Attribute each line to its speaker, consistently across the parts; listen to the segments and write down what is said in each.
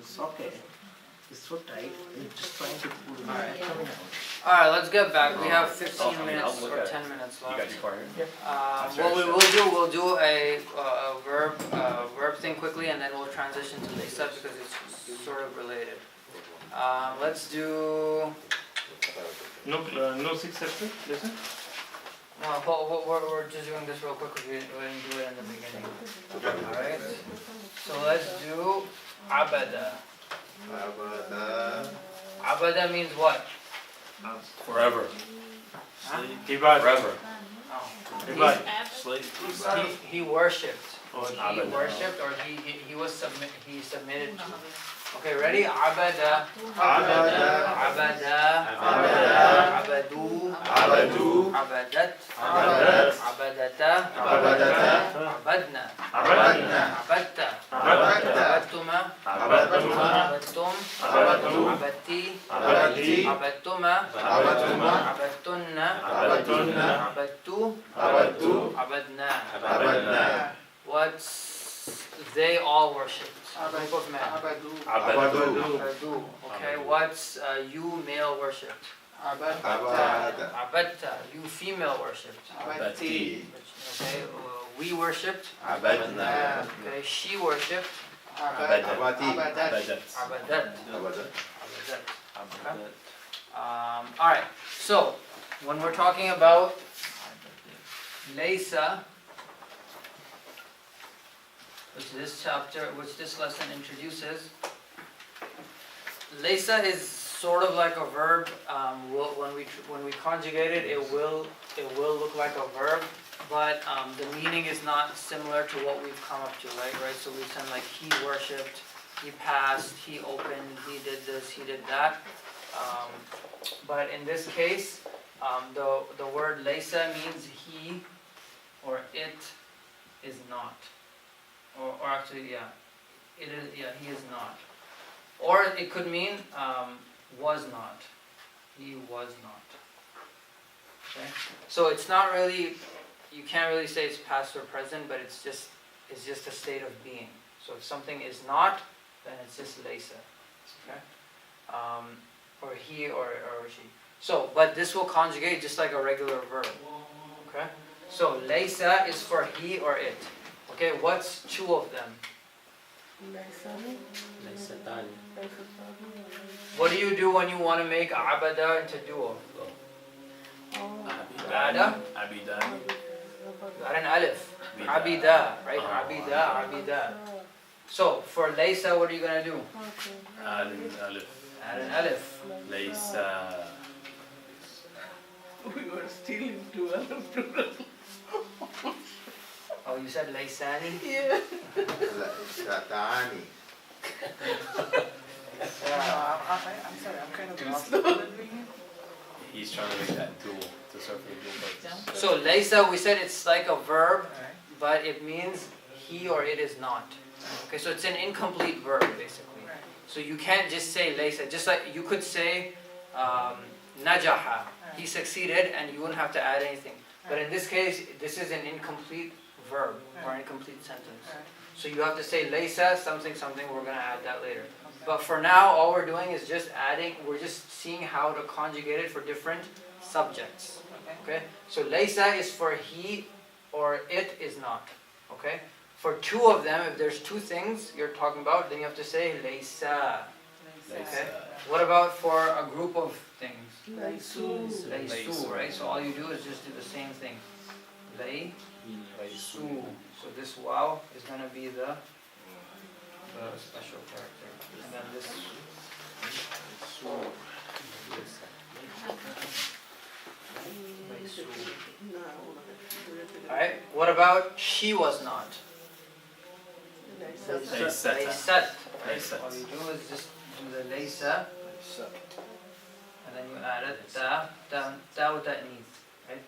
Speaker 1: It's okay. It's so tight. It's just trying to pull it
Speaker 2: Alright.
Speaker 1: coming out.
Speaker 2: Alright, let's get back. We have 15 minutes
Speaker 3: look
Speaker 2: or
Speaker 3: at it.
Speaker 2: 10 minutes
Speaker 3: You got
Speaker 2: left.
Speaker 3: your partner?
Speaker 2: What we will do, we'll do a verb thing quickly, and then we'll transition to Laysa because it's sort of related. Let's do.
Speaker 1: No 6 chapter, listen.
Speaker 2: No, we're just doing this real quick because we didn't do it in the beginning. Alright. So let's do abada. Abada means what?
Speaker 3: Forever.
Speaker 2: Huh?
Speaker 3: Forever.
Speaker 2: Oh.
Speaker 1: Slave.
Speaker 2: He worshipped.
Speaker 1: Oh,
Speaker 2: He
Speaker 3: Abada.
Speaker 2: worshipped, or he submitted to. Okay, ready? Abada.
Speaker 1: Abada.
Speaker 2: Abada. Abadu.
Speaker 1: Abadu.
Speaker 2: Abadat.
Speaker 1: Abadat.
Speaker 2: Abadata.
Speaker 1: Abadata.
Speaker 2: Abadna.
Speaker 1: Abadna.
Speaker 2: Abatta.
Speaker 1: Abatta.
Speaker 2: Abattuma.
Speaker 1: Abatuma.
Speaker 2: Abattum.
Speaker 1: Abattu.
Speaker 2: Abatti.
Speaker 1: Abatti.
Speaker 2: Abattuma.
Speaker 1: Abattuma.
Speaker 2: Abattunna.
Speaker 1: Abattunna.
Speaker 2: Abattu.
Speaker 1: Abattu.
Speaker 2: Abadna.
Speaker 1: Abadna.
Speaker 2: What's they all worshipped? A group of men.
Speaker 1: Abadu.
Speaker 2: Abadu. Okay, what's you male worshipped?
Speaker 1: Abada.
Speaker 2: Abatta. You female worshipped.
Speaker 3: Abati.
Speaker 2: Okay, we worshipped.
Speaker 3: Abadna.
Speaker 2: Okay, she worshipped.
Speaker 3: Abadi.
Speaker 2: Abadat.
Speaker 1: Abada.
Speaker 2: Abadat. Okay. Alright, so when we're talking about Laysa, which this lesson introduces, Laysa is sort of like a verb. When we conjugate it, it will look like a verb, but the meaning is not similar to what we've come up to, right? So we've said like he worshipped, he passed, he opened, he did this, he did that. But in this case, the word Laysa means he or it is not. Or actually, yeah, it is. Yeah, he is not. Or it could mean was not. He was not. Okay. So it's not really. You can't really say it's past or present, but it's just a state of being. So if something is not, then it's just Laysa. Okay. Or he or she. So, but this will conjugate just like a regular verb. Okay. So Laysa is for he or it. Okay, what's two of them? What do you do when you want to make abada into duo? Abida.
Speaker 3: Abidan.
Speaker 2: Got an alif. Abida, right? Abida, abida. So for Laysa, what are you gonna do?
Speaker 3: Add an alif.
Speaker 2: Add an alif.
Speaker 3: Laysa.
Speaker 4: We were stealing two other plural.
Speaker 2: Oh, you said Laysani?
Speaker 4: Yeah.
Speaker 1: Satani.
Speaker 4: I'm sorry, I'm kind of lost.
Speaker 3: He's trying to make that dual to serve for the dual purpose.
Speaker 2: So Laysa, we said it's like a verb, but it means he or it is not. Okay, so it's an incomplete verb basically. So you can't just say Laysa. Just like you could say Najaha, he succeeded, and you wouldn't have to add anything. But in this case, this is an incomplete verb or incomplete sentence. So you have to say Laysa something something. We're gonna add that later. But for now, all we're doing is just adding. We're just seeing how to conjugate it for different subjects. Okay. So Laysa is for he or it is not. Okay. For two of them, if there's two things you're talking about, then you have to say Laysa. Okay. What about for a group of things? Laysu, right? So all you do is just do the same thing. Laysu. So this wow is going to be the special character. And then this Laysu. Alright, what about she was not? Laysat. All you do is just do the laysa. And then you add it, ta with that needs, right?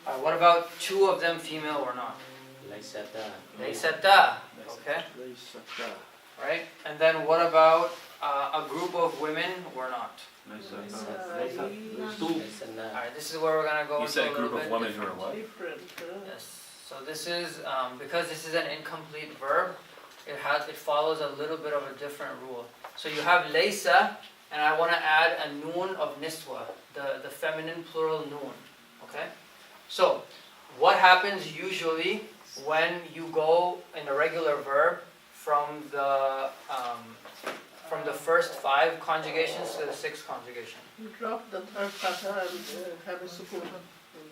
Speaker 2: Okay. What about two of them, female or not? Laysata. Okay. Right. And then what about a group of women or not? Alright, this is where we're gonna go.
Speaker 3: You said a
Speaker 2: into
Speaker 3: group
Speaker 2: little
Speaker 3: of
Speaker 2: bit
Speaker 3: women who are what?
Speaker 2: Yes. So this is because this is an incomplete verb. it follows a little bit of a different rule. So you have laysa, and I want to add a noon of niswa, the feminine plural noon. Okay? So what happens usually when you go in a regular verb from the first 5 conjugations to the 6th conjugation?
Speaker 4: You drop the third fatha and have a sukoon.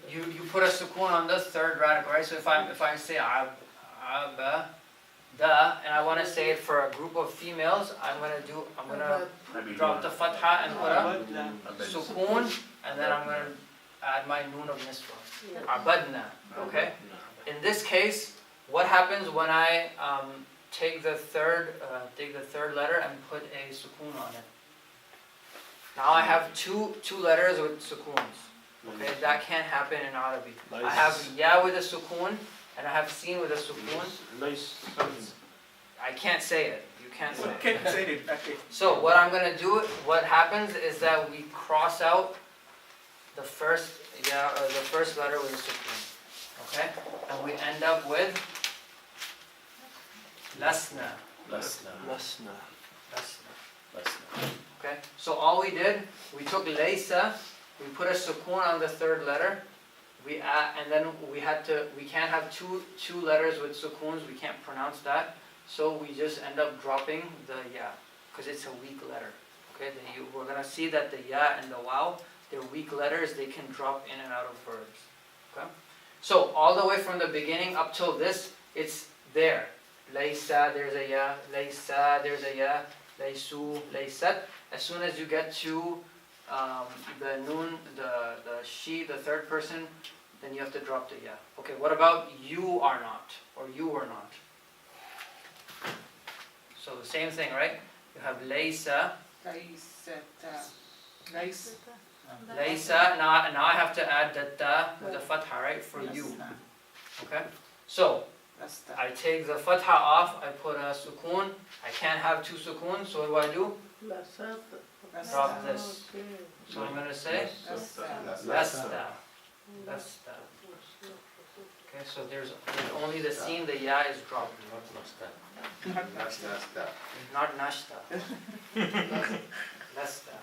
Speaker 2: You put a sukoon on the 3rd radical, right? So if I say ab, da, and I want to say it for a group of females, I'm gonna drop the fatha and put a sukoon, and then I'm gonna add my noon of niswa. Abadna. Okay. In this case, what happens when I take the third letter and put a sukoon on it? Now I have two letters with sukoons. Okay, that can't happen in Arabic. I have ya with a sukoon and I have sin with a sukoon. I can't say it. You can't say it.
Speaker 4: Can't say it. Okay.
Speaker 2: So what I'm gonna do, what happens is that we cross out the first ya or the first letter with a sukoon. Okay? And we end up with lasna.
Speaker 3: Lasna.
Speaker 2: Okay? So all we did, we took laysa, we put a sukoon on the 3rd letter, we add, and then we can't have two letters with sukoons, we can't pronounce that, so we just end up dropping the ya, because it's a weak letter. Okay? We're going to see that the ya and the waw, they're weak letters, they can drop in and out of verbs. Okay? So all the way from the beginning up till this, it's there. Laysa, there's a ya, laysa, there's a ya, laysu, laysat. As soon as you get to the noon, the she, the 3rd person, then you have to drop the ya. Okay, what about you are not, or you were not? So the same thing, right? You have laysa, laysa, now I have to add the ta with the fatha, right, for you. Okay? So, I take the fatha off, I put a sukoon. I can't have 2 sukoons, so what do? Drop this. So I'm going to say lasta. Lasta. Okay, so there's only the sin, the ya is dropped. Not nashta. Lasta.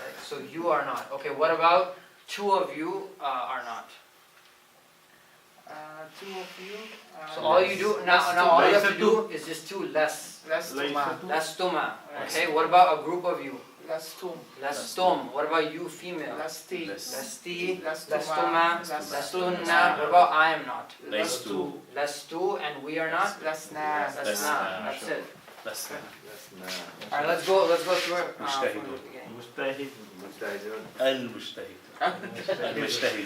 Speaker 2: Right, so you are not. Okay, what about 2 of you are not?
Speaker 4: 2 of you.
Speaker 2: So all you do now all you have to do is just 2 less. Lastuma. Okay, what about a group of you? Lastum. What about you female? Lasti. Lastuma. Lastunna. What about I am not? Lastu and we are not? Lasna. That's it. Alright, let's go through it from the beginning.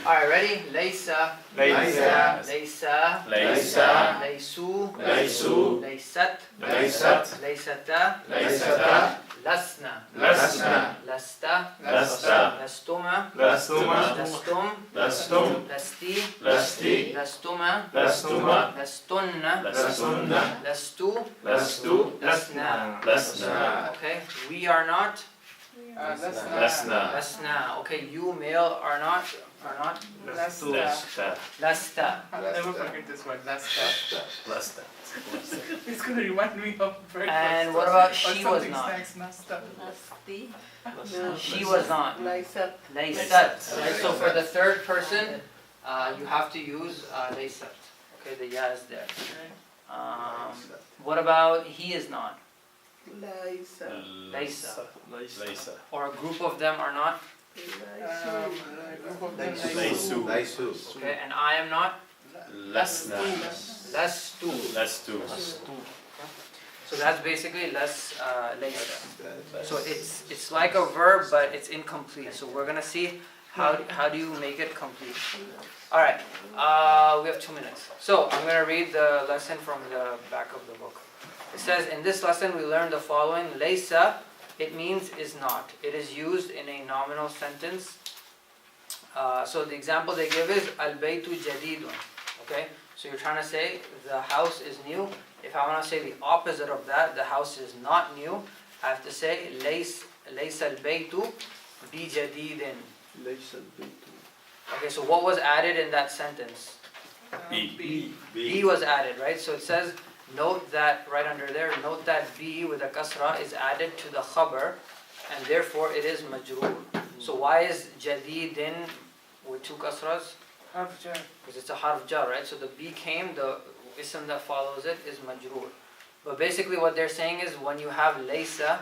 Speaker 2: Alright, ready? Laysa. Laysa. Laysu. Laysat. Laysata. Lasna. Lasta. Lastuma. Lastum. Lasti. Lastuma. Lastunna. Lastu. Lasna. Okay, we are not. Lasna. Okay, you male are not. Lasta.
Speaker 4: I'll never forget this word. Lasta. It's going to remind me of breakfast.
Speaker 2: And what about she was not?
Speaker 4: Nasta.
Speaker 2: She was not. Laysat. Right? So for the 3rd person, you have to use laysat. Okay, the ya is there. What about he is not? Laysa. Or a group of them are not?
Speaker 3: Laysu.
Speaker 2: Okay, and I am not?
Speaker 3: Lasna.
Speaker 2: Lastu. So that's basically laysa. So it's like a verb, but it's incomplete. So we're gonna see how do you make it complete. All right, we have 2 minutes. So I'm gonna read the lesson from the back of the book. It says, in this lesson we learned the following. Laysa, it means is not. It is used in a nominal sentence. So the example they give is al-baytu jadidun. Okay, so you're trying to say the house is new. If I want to say the opposite of that, the house is not new, I have to say laysa al-baytu bi jadidin. Okay, so what was added in that sentence?
Speaker 3: B.
Speaker 2: B was added, right? So it says note that, right under there, note that B with a kasra is added to the khabar, and therefore it is majroor. So why is jadidin with two kasras?
Speaker 4: Harf jar.
Speaker 2: Because it's a harf jar, right? So the B came, the ism that follows it is majroor. But basically what they're saying is when you have laysa,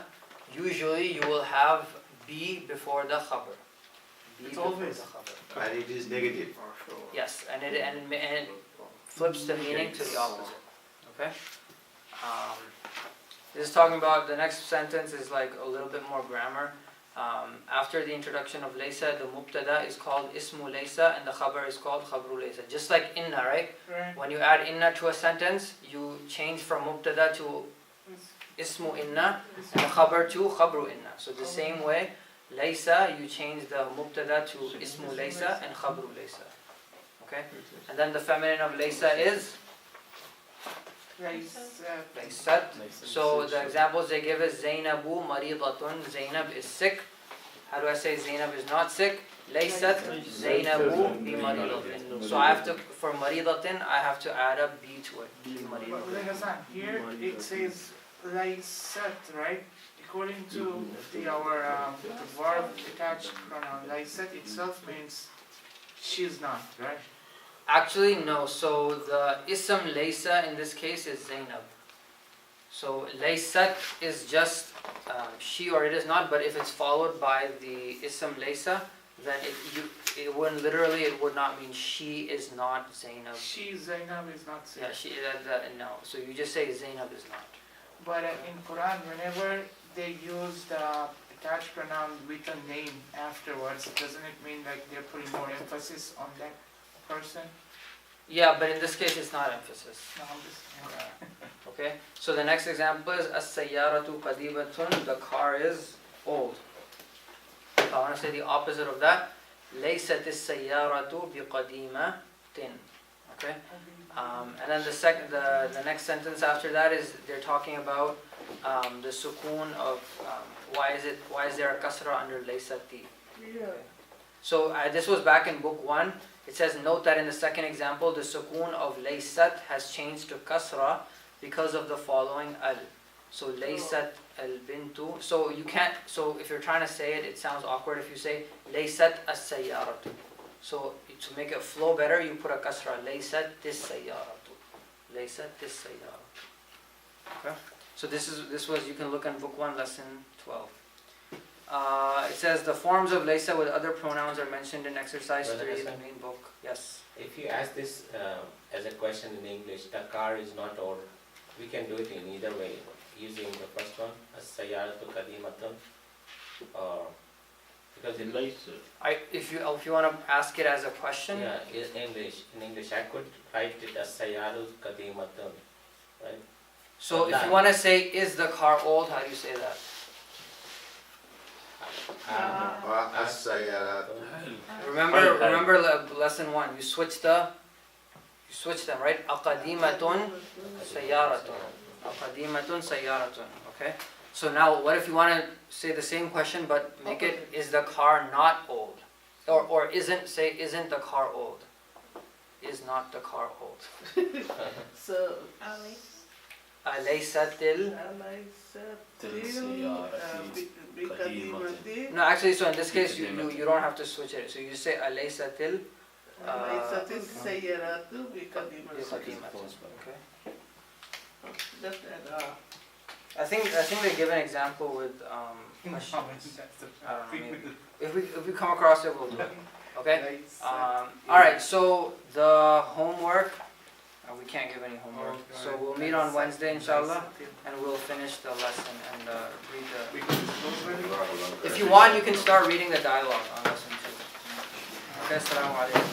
Speaker 2: usually you will have B before the khabar. B
Speaker 4: It's
Speaker 2: before
Speaker 4: always.
Speaker 2: the khabar.
Speaker 5: And it is negative.
Speaker 2: Yes, and it flips the meaning to the opposite. Okay? This is talking about, the next sentence is like a little bit more grammar. After the introduction of laysa, the mubtada is called ismu laysa and the khabar is called khabru laysa. Just like inna, right?
Speaker 4: Right.
Speaker 2: When you add inna to a sentence, you change from mubtada to ismu inna and the khabar to khabru inna. So the same way, laysa, you change the mubtada to ismu laysa and khabru laysa. Okay? And then the feminine of laysa is laysat. So the examples they give is Zainabu maridatun. Zainab is sick. How do I say Zainab is not sick? Laysat Zainabu bi maridatin. So I have to, for maridatin, I have to add a B to it. Bi maridatin.
Speaker 4: Here it says laysat, right? According to our the verb attached pronoun, laysat itself means she's not, right?
Speaker 2: Actually, no. So the ism laysa in this case is Zainab. So laysat is just she or it is not, but if it's followed by the ism laysa, then it wouldn't literally, it would not mean she is not Zainab.
Speaker 4: She, Zainab is not sick.
Speaker 2: Yeah, no. So you just say Zainab is not.
Speaker 4: But in Quran, whenever they use the attached pronoun with a name afterwards, doesn't it mean like they're putting more emphasis on that person?
Speaker 2: Yeah, but in this case it's not emphasis.
Speaker 4: No, I'm just,
Speaker 2: Okay, so the next example is as-sayyaratu qadibatun, the car is old. If I want to say the opposite of that, laysat as-sayyaratu biqadimatin. Okay, and then the next sentence after that is they're talking about the sukoon of why is there a kasra under laysati. So this was back in book 1. It says, note that in the second example, the sukoon of laysat has changed to kasra because of the following al. So laysat al-bintu. So you can't, so if you're trying to say it, it sounds awkward if you say laysat as-sayyaratu. So to make it flow better, you put a kasra. Laysat tis-sayyaratu. Laysat tis-sayyaratu. Okay? So this was, you can look in book 1, lesson 12. It says the forms of laysa with other pronouns are mentioned in exercise 3 in the main book. Yes.
Speaker 6: If you ask this as a question in English, the car is not old, we can do it in either way, using the first one, as-sayyaratu qadimatun, or because in
Speaker 2: If you want to ask it as a question.
Speaker 6: yeah, in English I could write it as-sayyaratu qadimatun, right?
Speaker 2: So if you want to say, is the car old, how do you say that? Remember lesson 1, you switch them, right? Aqadimatun sayyaratun. Aqadimatun sayyaratun. Okay? So now what if you want to say the same question but make it, is the car not old? Or isn't the car old? Is not the car old?
Speaker 7: So,
Speaker 2: Alaysatil.
Speaker 7: بقديمة
Speaker 2: No, actually, so in this case, you don't have to switch it. So you just say alaysatil.
Speaker 7: ليست السيارات بقديمة.
Speaker 2: Okay.
Speaker 7: Just that,
Speaker 2: I think they give an example with questions. I don't know. Maybe. If we come across it, we'll do it. Okay. All right. So the homework. We can't give any homework. So we'll meet on Wednesday, inshallah, and we'll finish the lesson and read the. If you want, you can start reading the dialogue on lesson 2. Okay. Assalamu alaikum.